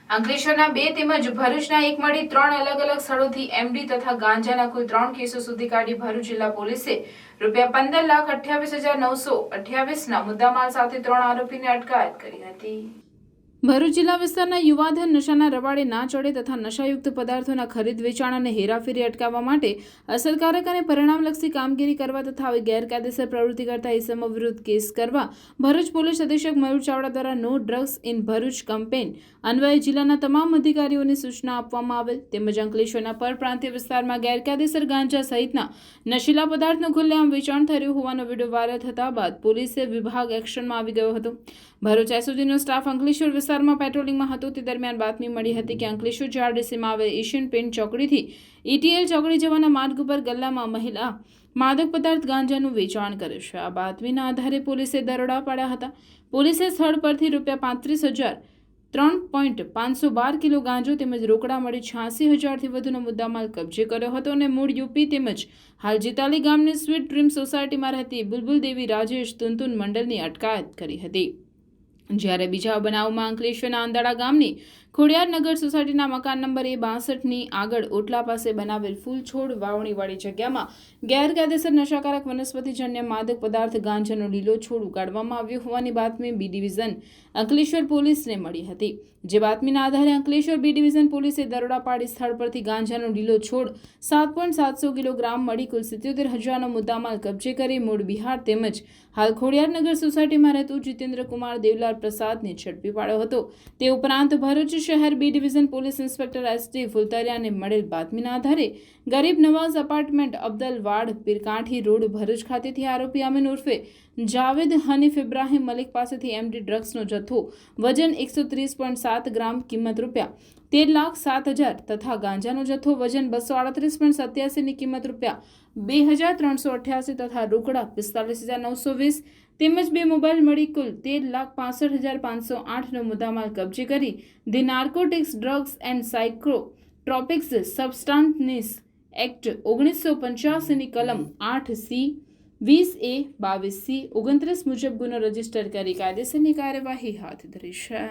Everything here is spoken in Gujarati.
અંકલેશ્વરના 2 તેમજ ભરૂચના એક મળી 3 અલગ અલગ સ્થળોથી એમડી તથા ગાંજાના કુલ 3 કેસો સુધી કાઢી ભરૂચ જિલ્લા પોલીસે ₹15,28,928ના મુદ્દામાલ સાથે 3 આરોપીને અટકાયત કરી હતી। ભરૂચ જિલ્લા વિસ્તારના યુવાધન નશાના રવાડે ના ચડે તથા નશાયુક્ત પદાર્થોના ખરીદ વેચાણ અને હેરાફેરી અટકાવવા માટે અસરકારક અને પરિણામલક્ષી કામગીરી કરવા તથા આવી ગેરકાયદેસર પ્રવૃત્તિ કરતા ઇસમો વિરુદ્ધ કેસ કરવા ભરૂચ પોલીસ અધિક્ષક મયુર ચાવડા દ્વારા no drugs in Bharuch campaign અન્વયે જિલ્લાના તમામ અધિકારીઓને સૂચના આપવામાં આવેલ તેમજ અંકલેશ્વરના પરપ્રાંતીય વિસ્તારમાં ગેરકાયદેસર ગાંજા સહિતના નશીલા પદાર્થનું ખુલ્લેઆમ વેચાણ થઈ રહ્યું હોવાનો વિડીયો વાયરલ થતા બાદ પોલીસે વિભાગ એક્શનમાં આવી ગયો હતો। ભરૂચ એસઓજીનો સ્ટાફ અંકલેશ્વર વિસ્તારમાં પેટ્રોલિંગમાં હતો તે દરમિયાન બાતમી મળી હતી કે અંકલેશ્વર જીઆરડીસીમાં આવેલ એશિયન પેન્ટ ચોકડીથી ઈટીએલ ચોકડી જવાના માર્ગ ઉપર ગલ્લામાં મહિલા માદક પદાર્થ ગાંજાનું વેચાણ કરે છે। આ બાતમીના આધારે પોલીસે દરોડા પાડ્યા હતા। પોલીસે સ્થળ પરથી ₹35,03.512 કિલો ગાંજો તેમજ રોકડા મળી 86,000થી વધુનો મુદ્દામાલ કબજે કર્યો હતો અને મૂળ યુપી તેમજ હાલ જીતાલી ગામની સ્વીટ ડ્રીમ સોસાયટીમાં રહેતી બુલબુલ દેવી રાજેશ તુનતુન મંડલની અટકાયત કરી હતી। જ્યારે બીજા બનાવમાં અંકલેશ્વરના આંદાળા ગામની ખોડિયારનગર સોસાયટીના મકાન નંબર A62ની આગળ ઓટલા પાસે બનાવેલ ફૂલ છોડ વાવણીવાળી જગ્યામાં ગેરકાયદેસર નશાકારક વનસ્પતિજન્ય માદક પદાર્થ ગાંજાનો લીલો છોડ ઉગાડવામાં આવ્યો હોવાની બાતમી બી ડિવિઝન અંકલેશ્વર પોલીસને મળી હતી। જે બાતમીના આધારે અંકલેશ્વર બી ડિવિઝન પોલીસે દરોડા પાડી સ્થળ પરથી ગાંજાનો લીલો છોડ 7.700 કિલોગ્રામ મળી કુલ 77,000નો મુદ્દામાલ કબજે કરી મૂળ બિહાર તેમજ હાલ ખોડિયારનગર સોસાયટીમાં રહેતું જીતેન્દ્ર કુમાર દેવલાલ પ્રસાદને ઝડપી પાડ્યો હતો। તે ઉપરાંત ભરૂચ શહેર B division police inspector S T ફુલતરિયાને મળેલ બાતમીના આધારે ગરીબ નવાઝ અપાર્ટમેન્ટ અબ્દલ વાડ પીરકાંઠી રોડ ભરૂચ ખાતેથી આરોપી અમીન ઉર્ફે જાવેદ હનીફ ઇબ્રાહીમ મલિક પાસેથી એમડી ડ્રગ્સનો જથ્થો વજન 130.7 ગ્રામ કિંમત ₹13,07,000 તથા ગાંજાનો જથ્થો વજન 238.87ની કિંમત ₹2,388 તથા રોકડા 45,920 તેમજ 2 મોબાઈલ મળી કુલ 13,65,508નો મુદ્દામાલ કબજે કરી the narcotics drugs and psychotropics substances act 1985ની કલમ 8C 20A 22C 29 મુજબ ગુનો રજીસ્ટર કરી કાયદેસરની કાર્યવાહી હાથ ધરી છે।